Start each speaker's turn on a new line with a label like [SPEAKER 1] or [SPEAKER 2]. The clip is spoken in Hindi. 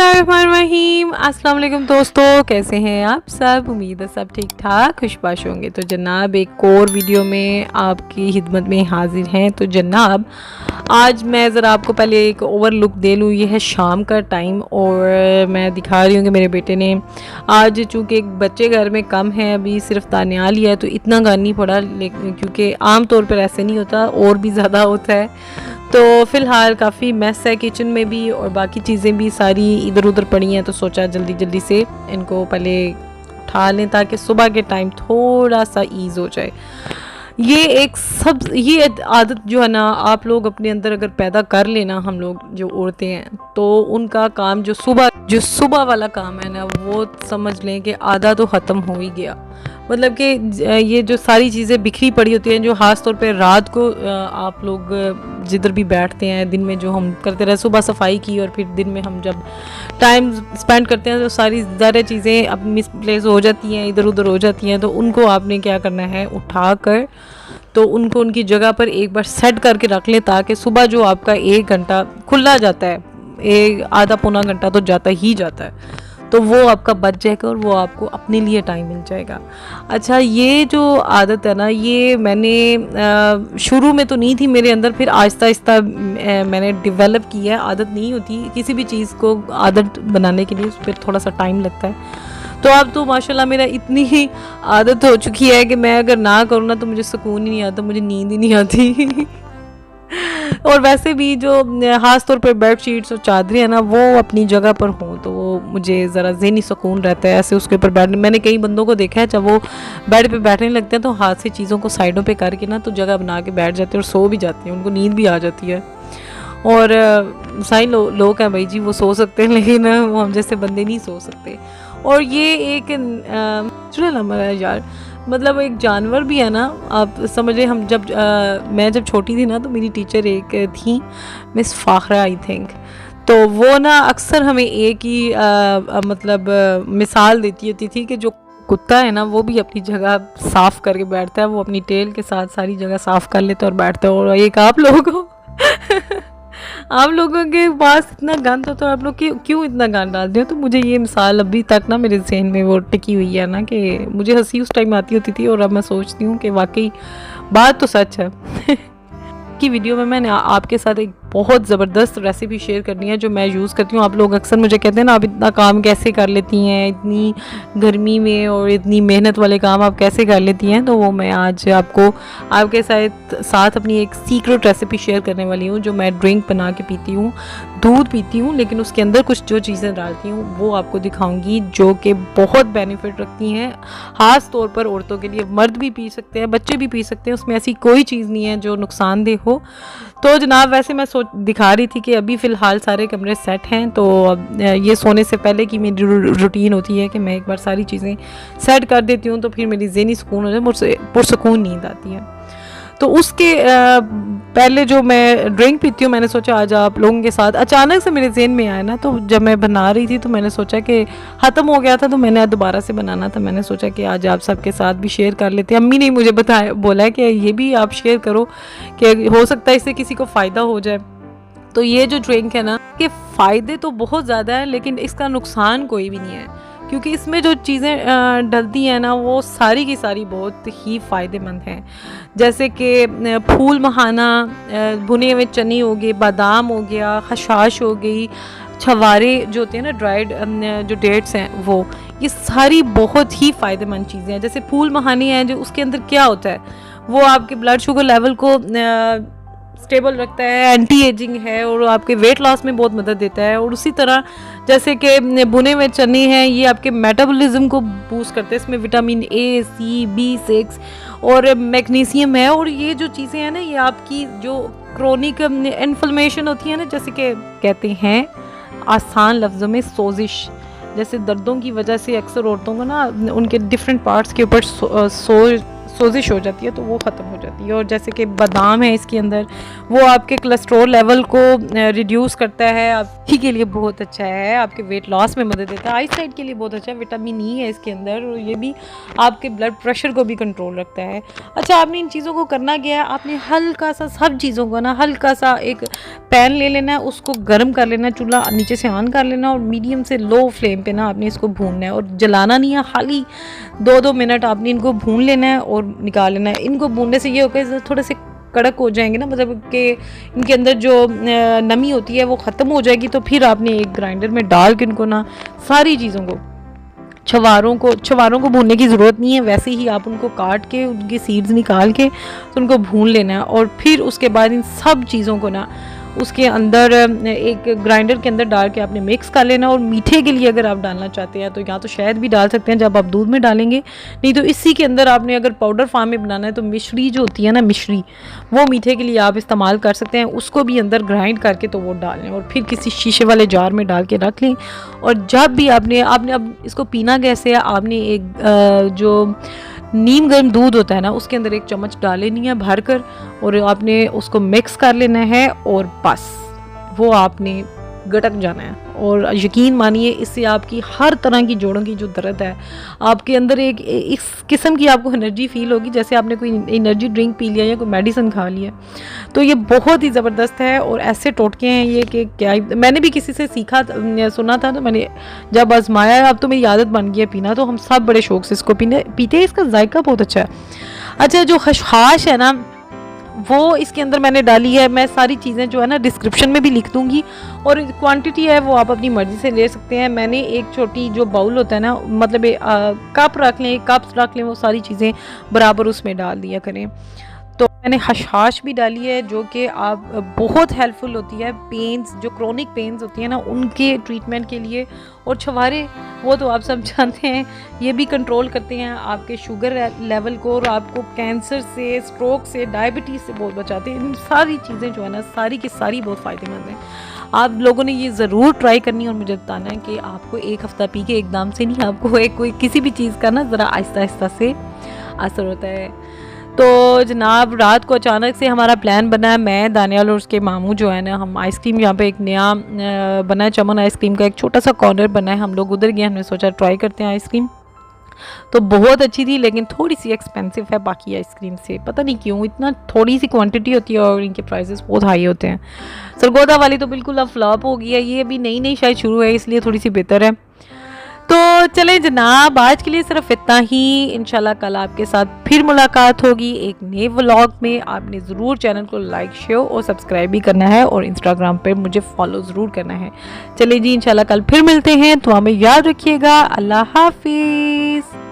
[SPEAKER 1] बिस्मिल्लाहिर्रहमानिर्रहीम। अस्सलाम वालेकुम दोस्तों, कैसे हैं आप सब? उम्मीद है सब ठीक ठाक खुशबाश होंगे। तो जनाब एक और वीडियो में आपकी खिदमत में हाजिर हैं। तो जनाब आज मैं ज़रा आपको पहले एक ओवरलुक दे लूँ। ये है शाम का टाइम और मैं दिखा रही हूँ कि मेरे बेटे ने आज चूँकि एक बच्चे घर में कम है, अभी सिर्फ तानिया लिया है तो इतना घर नहीं पड़ा, लेकिन क्योंकि आम तौर पर ऐसे नहीं होता और भी ज़्यादा होता है। तो फ़िलहाल काफ़ी मैस है किचन में भी और बाकी चीज़ें भी सारी इधर उधर पड़ी हैं। तो सोचा जल्दी जल्दी से इनको पहले उठा लें ताकि सुबह के टाइम थोड़ा सा ईज़ हो जाए। ये आदत जो है ना, आप लोग अपने अंदर अगर पैदा कर लेना, हम लोग जो औरतें हैं, तो उनका काम जो सुबह वाला काम है ना, वो समझ लें कि आधा तो ख़त्म हो ही गया। मतलब कि ये जो सारी चीज़ें बिखरी पड़ी होती हैं, जो ख़ास तौर पे रात को आप लोग जिधर भी बैठते हैं, दिन में जो हम करते रहे, सुबह सफाई की और फिर दिन में हम जब टाइम स्पेंड करते हैं तो सारी ज़्यादा चीज़ें अब मिसप्लेस हो जाती हैं, इधर उधर हो जाती हैं। तो उनको आपने क्या करना है, उठा कर तो उनको उनकी जगह पर एक बार सेट करके रख लें, ताकि सुबह जो आपका 1 घंटा खुला जाता है, एक आधा पौना घंटा तो जाता ही जाता है, तो वो आपका बच जाएगा और वो आपको अपने लिए टाइम मिल जाएगा। अच्छा, ये जो आदत है ना, ये मैंने शुरू में तो नहीं थी मेरे अंदर, फिर आहिस्ता आहिस्ता मैंने डेवलप की है। आदत नहीं होती किसी भी चीज़ को, आदत बनाने के लिए उस पर थोड़ा सा टाइम लगता है। तो अब तो माशाल्लाह मेरा इतनी ही आदत हो चुकी है कि मैं अगर ना करूँ ना तो मुझे सुकून ही नहीं आता, मुझे नींद ही नहीं आती। और वैसे भी जो ख़ास तौर पर बेड शीट्स और चादरें हैं ना, वो अपनी जगह पर हों तो वो मुझे ज़रा ज़हनी सुकून रहता है। ऐसे उसके ऊपर बैठने, मैंने कई बंदों को देखा है जब वो बेड पे बैठने लगते हैं तो हाथ से चीज़ों को साइडों पे करके ना तो जगह बना के बैठ जाते हैं और सो भी जाते हैं, उनको नींद भी आ जाती है। और सही लोग हैं भाई जी, वो सो सकते हैं, लेकिन वो हम जैसे बंदे नहीं सो सकते। और ये एक चलो हमारा यार, मतलब एक जानवर भी है ना, आप समझ रहे। मैं जब छोटी थी ना, तो मेरी टीचर एक थी, मिस फाखरा आई थिंक, तो वो ना अक्सर हमें एक ही मिसाल देती होती थी कि जो कुत्ता है ना, वो भी अपनी जगह साफ़ करके बैठता है, वो अपनी टेल के साथ सारी जगह साफ़ कर लेता है और बैठता है। और एक आप लोगों आप लोगों के पास इतना गंद हो तो आप लोग क्यों इतना गंद डालते हो? तो मुझे ये मिसाल अभी तक ना मेरे जहन में वो टिकी हुई है ना, कि मुझे हंसी उस टाइम आती होती थी और अब मैं सोचती हूँ कि वाकई बात तो सच है। की वीडियो में मैंने आपके साथ एक बहुत ज़बरदस्त रेसिपी शेयर करनी है जो मैं यूज़ करती हूँ। आप लोग अक्सर मुझे कहते हैं ना, आप इतना काम कैसे कर लेती हैं, इतनी गर्मी में और इतनी मेहनत वाले काम आप कैसे कर लेती हैं। तो वो मैं आज आपके साथ अपनी एक सीक्रेट रेसिपी शेयर करने वाली हूँ, जो मैं ड्रिंक बना के पीती हूँ, दूध पीती हूँ, लेकिन उसके अंदर कुछ जो चीज़ें डालती हूँ वो आपको दिखाऊंगी, जो कि बहुत बेनिफिट रखती हैं, ख़ास तौर पर औरतों के लिए। मर्द भी पी सकते हैं, बच्चे भी पी सकते हैं, उसमें ऐसी कोई चीज़ नहीं है जो नुकसानदेह हो। तो जनाब वैसे मैं दिखा रही थी कि अभी फ़िलहाल सारे कमरे सेट हैं, तो अब ये सोने से पहले की मेरी रूटीन होती है कि मैं एक बार सारी चीज़ें सेट कर देती हूँ, तो फिर मेरी ज़हनी सुकून हो जाए, मुझसे पुरसुकून नींद आती है। तो उसके पहले जो मैं ड्रिंक पीती हूँ, मैंने सोचा आज आप लोगों के साथ, अचानक से मेरे जहन में आया ना, तो जब मैं बना रही थी तो मैंने सोचा कि ख़त्म हो गया था, तो मैंने दोबारा से बनाना था, मैंने सोचा कि आज आप सबके साथ भी शेयर कर लेते हैं। अम्मी ने मुझे बोला है कि ये भी आप शेयर करो, कि हो सकता है इससे किसी को फ़ायदा हो जाए। तो ये जो ड्रिंक है ना, कि फ़ायदे तो बहुत ज़्यादा है, लेकिन इसका नुकसान कोई भी नहीं है, क्योंकि इसमें जो चीज़ें डलती हैं ना, वो सारी की सारी बहुत ही फ़ायदेमंद हैं। जैसे कि फूल मखाना, भुने हुए चने हो गए, बादाम हो गया, खशाश हो गई, छवारे जो होते हैं ना, ड्राइड जो डेट्स हैं, वो ये सारी बहुत ही फ़ायदेमंद चीज़ें हैं। जैसे फूल मखाने हैं, जो उसके अंदर क्या होता है, वो आपके ब्लड शुगर लेवल को स्टेबल रखता है, एंटी एजिंग है और आपके वेट लॉस में बहुत मदद देता है। और उसी तरह जैसे कि भुने हुए चने हैं, ये आपके मेटाबॉलिज्म को बूस्ट करते हैं, इसमें विटामिन ए, सी, B6 और मैग्नीशियम है। और ये जो चीज़ें हैं ना, ये आपकी जो क्रोनिक इन्फ्लेमेशन होती है ना, जैसे कि कहते हैं आसान लफ्ज़ों में सोजिश, जैसे दर्दों की वजह से अक्सर औरतों को ना उनके डिफरेंट पार्ट्स के ऊपर सोजिश हो जाती है तो वो ख़त्म हो जाती है। और जैसे कि बादाम है इसके अंदर, वो आपके कोलेस्ट्रॉल लेवल को रिड्यूस करता है, आपकी के लिए बहुत अच्छा है, आपके वेट लॉस में मदद देता है, आई साइट के लिए बहुत अच्छा है, विटामिन ई है इसके अंदर, और ये भी आपके ब्लड प्रेशर को भी कंट्रोल रखता है। अच्छा, आपने इन चीज़ों को करना क्या है, आपने हल्का सा सब चीज़ों को ना हल्का सा एक पैन ले लेना है, उसको गर्म कर लेना है, चूल्हा नीचे से ऑन कर लेना, और मीडियम से लो फ्लेम पे ना आपने इसको भूनना है, और जलाना नहीं है, खाली 2-2 मिनट आपने इनको भून लेना है और निकाल लेना है। इनको भूनने से ये होगा कि थोड़े से कड़क हो जाएंगे ना, मतलब कि इनके अंदर जो नमी होती है वो ख़त्म हो जाएगी। तो फिर आपने एक ग्राइंडर में डाल के इनको ना सारी चीज़ों को, छवारों को भूनने की ज़रूरत नहीं है, वैसे ही आप उनको काट के उनकी सीड्स निकाल के तो उनको भून लेना है। और फिर उसके बाद इन सब चीज़ों को ना उसके अंदर एक ग्राइंडर के अंदर डाल के आपने मिक्स कर लेना। और मीठे के लिए अगर आप डालना चाहते हैं तो या तो शहद भी डाल सकते हैं जब आप दूध में डालेंगे, नहीं तो इसी के अंदर आपने अगर पाउडर फॉर्म में बनाना है तो मिश्री जो होती है ना, मिश्री, वो मीठे के लिए आप इस्तेमाल कर सकते हैं, उसको भी अंदर ग्राइंड करके तो वो डाल लें और फिर किसी शीशे वाले जार में डाल के रख लें। और जब भी आपने अब इसको पीना कैसे है, आपने एक जो नीम गर्म दूध होता है ना, उसके अंदर 1 चम्मच डाल लेनी है भर कर, और आपने उसको मिक्स कर लेना है, और बस वो आपने गटक जाना है। और यकीन मानिए इससे आपकी हर तरह की जोड़ों की जो दर्द है, आपके अंदर एक इस किस्म की आपको एनर्जी फील होगी जैसे आपने कोई एनर्जी ड्रिंक पी लिया या कोई मेडिसिन खा लिया। तो ये बहुत ही ज़बरदस्त है, और ऐसे टोटके हैं ये कि क्या, मैंने भी किसी से सीखा सुना था, तो मैंने जब आजमाया, अब तो मेरी आदत बन गई है पीना, तो हम सब बड़े शौक से इसको पीते हैं। इसका जायका बहुत अच्छा है। अच्छा, जो खशखाश है ना, वो इसके अंदर मैंने डाली है। मैं सारी चीज़ें जो है ना डिस्क्रिप्शन में भी लिख दूंगी, और क्वांटिटी है वो आप अपनी मर्ज़ी से ले सकते हैं। मैंने एक छोटी जो बाउल होता है ना, मतलब कप रख लें, कप्स रख लें, वो सारी चीज़ें बराबर उसमें डाल दिया करें। तो मैंने खशखाश भी डाली है जो कि आप बहुत हेल्पफुल होती है पेन्स, जो क्रोनिक पेन्स होती हैं ना, उनके ट्रीटमेंट के लिए। और छवारे, वो तो आप सब जानते हैं, ये भी कंट्रोल करते हैं आपके शुगर लेवल को, और आपको कैंसर से, स्ट्रोक से, डायबिटीज़ से बहुत बचाते हैं। इन सारी चीज़ें जो है ना, सारी की सारी बहुत फ़ायदेमंद हैं। आप लोगों ने ये ज़रूर ट्राई करनी है, और मुझे बताना है कि आपको एक हफ़्ता पी के एकदम से नहीं, आपको कोई किसी भी चीज़ का ना ज़रा आहिस्ता आहिस्ता से असर होता है। तो जनाब, रात को अचानक से हमारा प्लान बना है, मैं, दानियाल और उसके मामू जो है ना, हम आइसक्रीम, यहाँ पे एक नया बना है चमन आइसक्रीम का एक छोटा सा कॉर्नर बना है, हम लोग उधर गए, हमने सोचा ट्राई करते हैं आइसक्रीम। तो बहुत अच्छी थी, लेकिन थोड़ी सी एक्सपेंसिव है बाकी आइसक्रीम से, पता नहीं क्यों, इतना थोड़ी सी क्वांटिटी होती है और इनके प्राइसेस बहुत हाई होते हैं। सरगोदा वाली तो बिल्कुल अब फ्लॉप हो गई है, ये अभी नई नई शायद शुरू है, इसलिए थोड़ी सी बेहतर है। तो चलें जनाब, आज के लिए सिर्फ इतना ही। इंशाल्लाह कल आपके साथ फिर मुलाकात होगी एक नए व्लॉग में। आपने ज़रूर चैनल को लाइक, शेयर और सब्सक्राइब भी करना है, और इंस्टाग्राम पे मुझे फॉलो ज़रूर करना है। चलिए जी, इंशाल्लाह कल फिर मिलते हैं, तो हमें याद रखिएगा। अल्लाह हाफिज़।